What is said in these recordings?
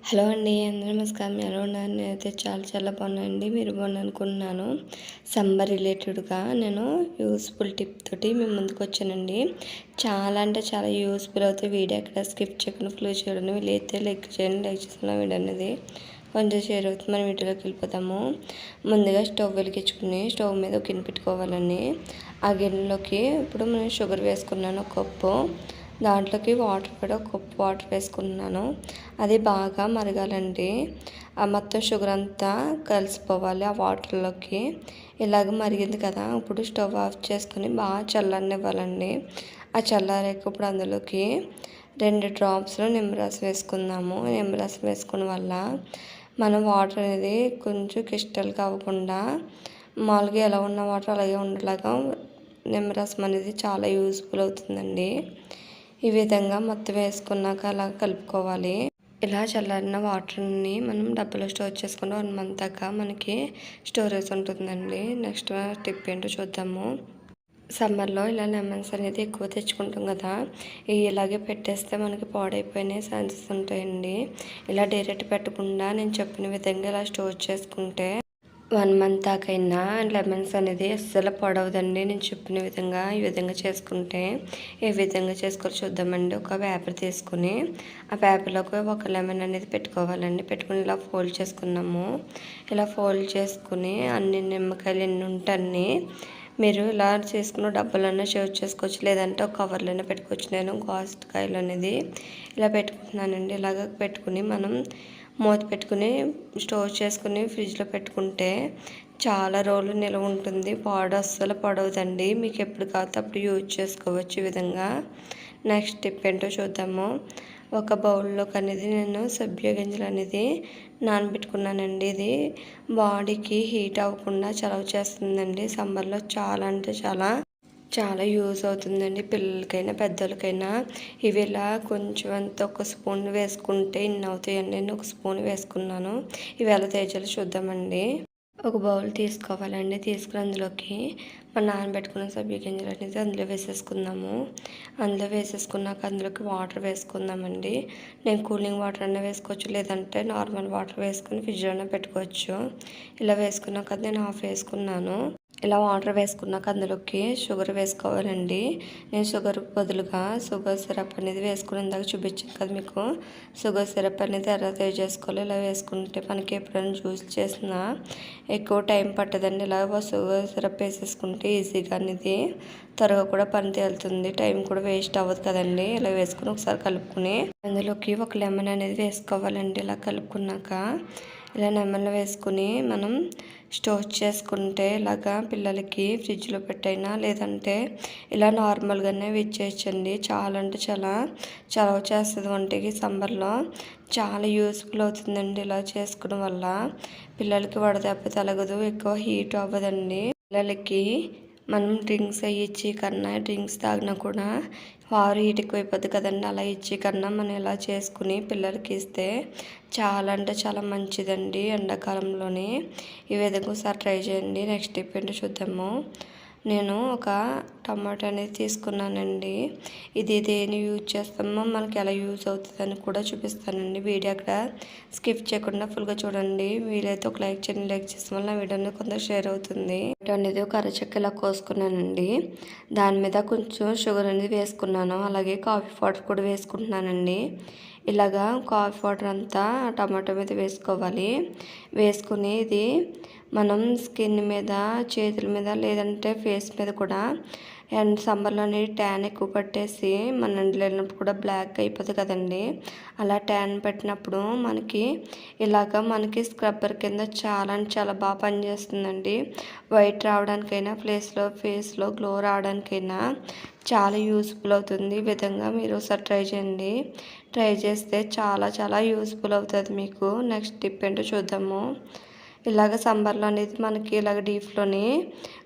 Hello అండి, అందరూ నమస్కారం. ఎలా ఉన్నారు? నేనైతే చాలా బాగున్నానండి. మీరు బాగున్నారు అనుకుంటున్నాను. సమ్మర్ రిలేటెడ్గా నేను యూస్ఫుల్ టిప్ తోటి మేము ముందుకు వచ్చానండి. చాలా అంటే చాలా యూస్ఫుల్ అవుతాయి. వీడియో ఎక్కడ స్కిప్ చేయకుండా ఫుల్ చూడండి. వీలైతే లైక్ చేయండి. లైక్ చేసుకున్న వీడియో అనేది కొంచెం షేర్ అవుతుంది. మనం వీటిలోకి వెళ్ళిపోతాము. ముందుగా స్టవ్ వెలిగించుకుని స్టవ్ మీద ఒక గిన్నె పెట్టుకోవాలండి. ఆ గిన్నెలోకి ఇప్పుడు నేను షుగర్ వేసుకున్నాను, ఒక కప్పు. దాంట్లోకి వాటర్ కూడా ఒక కప్పు వాటర్ వేసుకున్నాను. అది బాగా మరగాలండి. ఆ మొత్తం షుగర్ అంతా కలిసిపోవాలి ఆ వాటర్లోకి. ఇలాగ మరిగింది కదా, ఇప్పుడు స్టవ్ ఆఫ్ చేసుకుని బాగా చల్లనివ్వాలండి. ఆ చల్లారాక ఇప్పుడు అందులోకి 2 డ్రాప్స్లో నిమ్మరసం వేసుకుందాము. నిమ్మరసం వేసుకున్న వల్ల మనం వాటర్ అనేది కొంచెం క్రిస్టల్గా అవ్వకుండా మామూలుగా ఎలా ఉన్న వాటర్ అలాగే ఉండేలాగా నిమ్మరసం అనేది చాలా యూస్ఫుల్ అవుతుందండి. ఈ విధంగా మొత్తం వేసుకున్నాక అలా కలుపుకోవాలి. ఇలా చల్లారిన వాటర్ని మనం డబ్బాలో స్టోర్ చేసుకుంటే 1 మంత్ దాకా మనకి స్టోరేజ్ ఉంటుందండి. నెక్స్ట్ టిప్ ఏంటో చూద్దాము. సమ్మర్లో ఇలా లెమన్స్ అనేది ఎక్కువ తెచ్చుకుంటాం కదా, ఇలాగే పెట్టేస్తే మనకి పాడైపోయిన ఛాన్సెస్ ఉంటాయండి. ఇలా డైరెక్ట్ పెట్టకుండా నేను చెప్పిన విధంగా ఇలా స్టోర్ చేసుకుంటే 1 మంత్ దాకైనా లెమన్స్ అనేది అస్సలు పాడవదండి. నేను చెప్పిన విధంగా ఈ విధంగా చేసుకుంటే ఏ విధంగా చేసుకోవాలో చూద్దామండి. ఒక పేపర్ తీసుకుని ఆ పేపర్లోకి ఒక లెమన్ అనేది పెట్టుకోవాలండి. పెట్టుకుని ఇలా ఫోల్డ్ చేసుకున్నాము. ఇలా ఫోల్డ్ చేసుకుని అన్ని నిమ్మకాయలు ఎన్ని ఉంటే అన్నీ మీరు ఇలా చేసుకున్న డబ్బాలన్నా సేవ్ చేసుకోవచ్చు, లేదంటే ఒక కవర్లోనే పెట్టుకోవచ్చు. నేను కాయలు అనేది ఇలా పెట్టుకుంటున్నానండి. ఇలాగ పెట్టుకుని మనం మూత పెట్టుకుని స్టోర్ చేసుకుని ఫ్రిడ్జ్లో పెట్టుకుంటే చాలా రోజులు నిల్వ ఉంటుంది. అస్సలు పాడవదండి. మీకు ఎప్పుడు కావాలో అప్పుడు యూజ్ చేసుకోవచ్చు ఈ విధంగా. నెక్స్ట్ టిప్ ఏంటో చూద్దాము. ఒక బౌల్లోకి అనేది నేను సబ్జా గింజలు అనేది నానబెట్టుకున్నానండి. ఇది బాడీకి హీట్ అవ్వకుండా చలవ చేస్తుందండి. సమ్మర్లో చాలా అంటే చాలా యూజ్ అవుతుందండి. పిల్లలకైనా పెద్దలకైనా ఇవి ఇలా కొంచెం అంత ఒక స్పూన్ వేసుకుంటే ఇన్ని అవుతాయండి. నేను ఒక స్పూన్ వేసుకున్నాను. ఇవి ఎలా తేజాలో చూద్దామండి. ఒక బౌల్ తీసుకోవాలండి. తీసుకుని అందులోకి మనం నానబెట్టుకున్న సబ్బి గింజలు అనేది అందులో వేసేసుకుందాము. అందులో వేసేసుకున్నాక అందులోకి వాటర్ వేసుకుందామండి. నేను కూలింగ్ వాటర్ అన్నా వేసుకోవచ్చు, లేదంటే నార్మల్ వాటర్ వేసుకుని ఫ్రిడ్జ్లోనే పెట్టుకోవచ్చు. ఇలా వేసుకున్నాక నేను హాఫ్ వేసుకున్నాను. ఇలా వాటర్ వేసుకున్నాక అందులోకి షుగర్ వేసుకోవాలండి. నేను షుగర్ బదులుగా షుగర్ సిరప్ అనేది వేసుకుని ఇందాక చూపించాను కదా మీకు. షుగర్ సిరప్ అనేది ఎలా తయారు చేసుకోవాలి. ఇలా వేసుకుంటే మనకి ఎప్పుడైనా జ్యూస్ చేసినా ఎక్కువ టైం పట్టదండి. ఇలా షుగర్ సిరప్ వేసేసుకుంటే ఈజీగా అనేది త్వరగా కూడా పని తేలుతుంది. టైం కూడా వేస్ట్ అవ్వదు కదండి. ఇలా వేసుకుని ఒకసారి కలుపుకుని అందులోకి ఒక లెమన్ అనేది వేసుకోవాలండి. ఇలా కలుపుకున్నాక ఇలా లెమన్లు వేసుకుని మనం స్టోర్ చేసుకుంటే ఇలాగా పిల్లలకి ఫ్రిడ్జ్లో పెట్టైనా, లేదంటే ఇలా నార్మల్గానే ఇచ్చేయచ్చండి. చాలా అంటే చాలా చలవ చేస్తుంది వంటికి. సమ్మర్లో చాలా యూస్ఫుల్ అవుతుందండి. ఇలా చేసుకోవడం వల్ల పిల్లలకి వడదెబ్బ తలగదు, ఎక్కువ హీట్ అవ్వదండి. పిల్లలకి మనం డ్రింక్స్ అవి ఇచ్చి కన్నా డ్రింక్స్ తాగినా కూడా హీట్ ఎక్కువైపోద్ది కదండి. అలా ఇచ్చి కన్నా మనం ఇలా చేసుకుని పిల్లలకి ఇస్తే చాలా అంటే చాలా మంచిదండి. ఎండాకాలంలోని ఈ విధంగా ఒకసారి ట్రై చేయండి. నెక్స్ట్ టిప్ ఏంటో చూద్దాము. నేను ఒక టమాటా అనేది తీసుకున్నానండి. ఇది దేని యూజ్ చేస్తామో మనకి ఎలా యూజ్ అవుతుందని కూడా చూపిస్తానండి. వీడియో అక్కడ స్కిప్ చేయకుండా ఫుల్గా చూడండి. వీలైతే ఒక లైక్ చేయండి. లైక్ చేసిన వల్ల నా వీడియో అనేది కొంత షేర్ అవుతుంది. అనేది ఒక అరచెక్క ఇలా కోసుకున్నానండి. దాని మీద కొంచెం షుగర్ అనేది వేసుకున్నాను. అలాగే కాఫీ పౌడర్ కూడా వేసుకుంటున్నానండి. ఇలాగా కాఫీ పౌడర్ అంతా టమాటో మీద వేసుకోవాలి. వేసుకుని ఇది మనం స్కిన్ మీద, చేతుల మీద, లేదంటే ఫేస్ మీద కూడా అండ్ సమ్మర్లోని ట్యాన్ ఎక్కువ పట్టేసి మన ఎండలో వెళ్ళినప్పుడు కూడా బ్లాక్ అయిపోతుంది కదండి. అలా ట్యాన్ పెట్టినప్పుడు మనకి స్క్రబ్బర్ కింద చాలా అంటే చాలా బాగా పనిచేస్తుందండి. వైట్ రావడానికైనా ఫేస్లో గ్లో రావడానికైనా చాలా యూస్ఫుల్ అవుతుంది. ఈ విధంగా మీరు ఒకసారి ట్రై చేయండి. ట్రై చేస్తే చాలా యూస్ఫుల్ అవుతుంది మీకు. నెక్స్ట్ టిప్ ఏంటో చూద్దాము. ఇలాగ సమ్మర్లో అనేది మనకి ఇలాగ డీప్లోని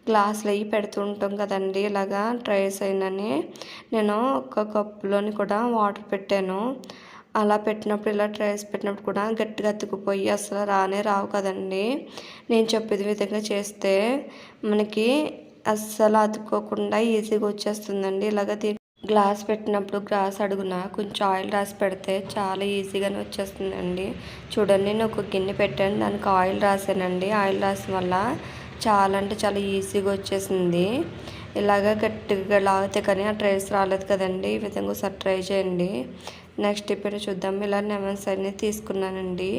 గ్లాసులు అవి పెడుతూ ఉంటాం కదండి. ఇలాగా ట్రైస్ అయినని నేను ఒక కప్పులోని కూడా వాటర్ పెట్టాను. అలా పెట్టినప్పుడు ఇలా ట్రైస్ పెట్టినప్పుడు కూడా గట్టిగా అతుక్కుపోయి అసలు రావు కదండి. నేను చెప్పే విధంగా చేస్తే మనకి అస్సలు అతుక్కోకుండా ఈజీగా వచ్చేస్తుందండి. ఇలాగ గ్లాస్ పెట్టినప్పుడు గ్లాస్ అడుగున కొంచెం ఆయిల్ రాసి పెడితే చాలా ఈజీగానే వచ్చేస్తుందండి. చూడండి, నేను ఒక గిన్నె పెట్టాను, దానికి ఆయిల్ రాసానండి. ఆయిల్ రాసిన వల్ల చాలా అంటే చాలా ఈజీగా వచ్చేసింది. ఇలాగ గట్టిగా లాగితే కానీ ఆ ట్రేస్ రాలేదు కదండి. ఈ విధంగా ఒకసారి ట్రై చేయండి. నెక్స్ట్ ఇప్పుడు చూద్దాం. ఇలా లెమన్స్ అన్నీ తీసుకున్నానండి.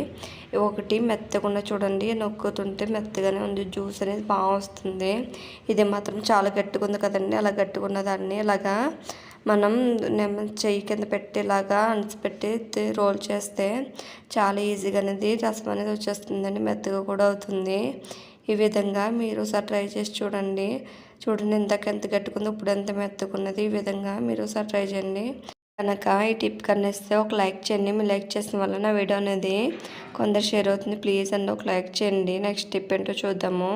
ఒకటి మెత్తకుండా చూడండి, నొక్కుతుంటే మెత్తగానే ఉంది, జ్యూస్ అనేది బాగా వస్తుంది. ఇది మాత్రం చాలా గట్టిగా ఉంది కదండి. అలా గట్టిగా ఉన్న దాన్ని ఇలాగా మనం చెయ్యి కింద పెట్టి ఇలాగా అణిచిపెట్టి రోల్ చేస్తే చాలా ఈజీగా అనేది రసం అనేది వచ్చేస్తుందండి. మెత్తగా కూడా అవుతుంది. ఈ విధంగా మీరు ఒకసారి ట్రై చేసి చూడండి. చూడండి, ఇందాక ఎంత గట్టుకుందో ఇప్పుడు ఎంత మెత్తకున్నది. ఈ విధంగా మీరు ఒకసారి ట్రై చేయండి. కనుక ఈ టిప్ కన్నా ఇస్తే ఒక లైక్ చేయండి. మీరు లైక్ చేసిన వల్ల నా వీడియో అనేది కొందరు షేర్ అవుతుంది. ప్లీజ్ అండి ఒక లైక్ చేయండి. నెక్స్ట్ టిప్ ఏంటో చూద్దాము.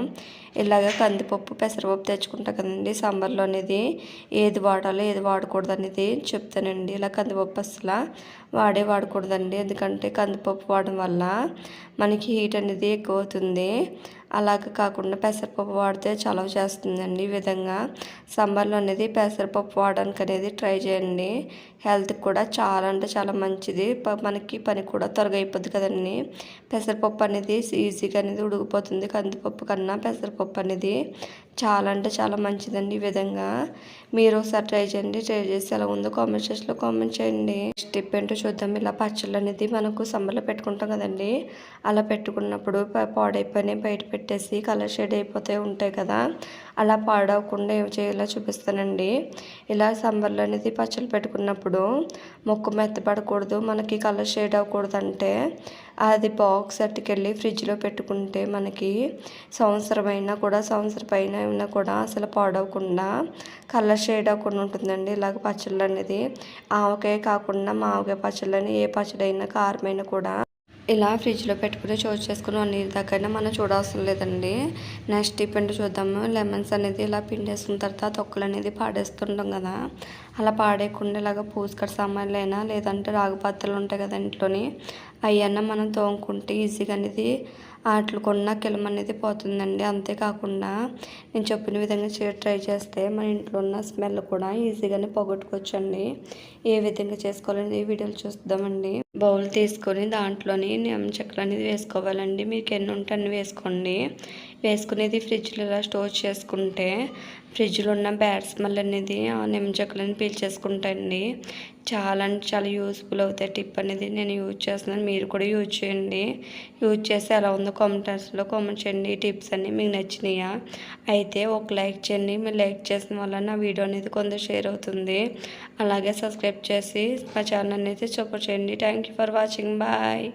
ఇలాగ కందిపప్పు పెసరపప్పు తెచ్చుకుంటా కదండి సాంబార్లో అనేది ఏది వాడాలో ఏది వాడకూడదు అనేది చెప్తానండి. ఇలా కందిపప్పు అసలు వాడకూడదండి. ఎందుకంటే కందిపప్పు వాడడం వల్ల మనకి హీట్ అనేది ఎక్కువ అవుతుంది. అలాగ కాకుండా పెసరపప్పు వాడితే చలవ చేస్తుందండి. ఈ విధంగా సాంబార్లో అనేది పెసరపప్పు వాడడానికి అనేది ట్రై చేయండి. హెల్త్కి కూడా చాలా అంటే చాలా మంచిది. మనకి పని కూడా త్వరగా అయిపోద్ది కదండి. పెసరపప్పు అనేది ఈజీగా అనేది ఉడికిపోతుంది. కందిపప్పు కన్నా పెసరపప్పు అనేది చాలా అంటే చాలా మంచిదండి. ఈ విధంగా మీరు ఒకసారి ట్రై చేయండి. ట్రై చేసి ఎలా ఉందో కామెంట్ సెక్షన్లో కామెంట్ చేయండి. స్టెప్ ఏంటో చూద్దాం. ఇలా పచ్చళ్ళు అనేది మనకు సమ్మర్లో పెట్టుకుంటాం కదండి. అలా పెట్టుకున్నప్పుడు పాడైపోయినాయి బయట పెట్టేసి కలర్ షేడ్ అయిపోతూ ఉంటాయి కదా. అలా పాడవకుండా ఏం చేయాలో చూపిస్తానండి. ఇలా సమ్మర్లో అనేది పచ్చళ్ళు పెట్టుకున్నప్పుడు మొక్క మెత్తపడకూడదు, మనకి కలర్ షేడ్ అవ్వకూడదు అంటే అది బాక్స్ అట్టుకెళ్ళి ఫ్రిడ్జ్లో పెట్టుకుంటే మనకి సంవత్సరం పైన అయినా కూడా అసలు పాడవకుండా కలర్ షేడ్ అవ్వకుండా ఉంటుందండి. ఇలాగ పచ్చళ్ళు అనేది ఆవకాయ కాకుండా మావకాయ పచ్చళ్ళని ఏ పచ్చడి అయినా కారమైనా కూడా ఇలా ఫ్రిడ్జ్లో పెట్టుకుని చేసుకుని 1 ఇయర్ దాకైనా మనం చూడవసరం లేదండి. నెక్స్ట్ టిప్ ఏంటో చూద్దాము. లెమన్స్ అనేది ఇలా పిండేసుకున్న తర్వాత తొక్కలు అనేది పాడేస్తుంటాం కదా. అలా పాడేయకుండా ఇలాగ పూసుకడ సామాన్లైనా లేదంటే రాగి పాత్రలు ఉంటాయి కదా ఇంట్లోని, అవన్నా మనం తోముకుంటే ఈజీగా అనేది వాటికున్న కిలమ అనేది పోతుందండి. అంతేకాకుండా నేను చెప్పిన విధంగా ట్రై చేస్తే మన ఇంట్లో ఉన్న స్మెల్ కూడా ఈజీగానే పోగొట్టుకోవచ్చండి. ఏ విధంగా చేసుకోవాలని ఈ వీడియోలు చూద్దామండి. బౌల్ తీసుకొని దాంట్లోని నిమ్మ చెక్కలు అనేది వేసుకోవాలండి. మీకు ఎన్ని ఉంటే అన్ని వేసుకోండి. వేసుకునేది ఫ్రిడ్జ్లో ఇలా స్టోర్ చేసుకుంటే ఫ్రిడ్జ్లో ఉన్న బ్యాడ్ స్మెల్ అనేది ఆ నిమ్మ చెక్కలని పీల్చేసుకుంటాయండి. చాలా అంటే చాలా యూస్ఫుల్ అవుతాయి. టిప్ అనేది నేను యూజ్ చేస్తున్నాను, మీరు కూడా యూజ్ చేయండి. యూజ్ చేసి ఎలా ఉందో కామెంట్స్లో కామెంట్ చేయండి. ఈ టిప్స్ అన్నీ మీకు నచ్చినాయా అయితే ఒక లైక్ చేయండి. మీరు లైక్ చేసిన వల్ల నా వీడియో అనేది కొందరు షేర్ అవుతుంది. అలాగే సబ్స్క్రైబ్ చేసి మా ఛానల్ అనేది సపోర్ట్ చేయండి. Thank you for watching. Bye.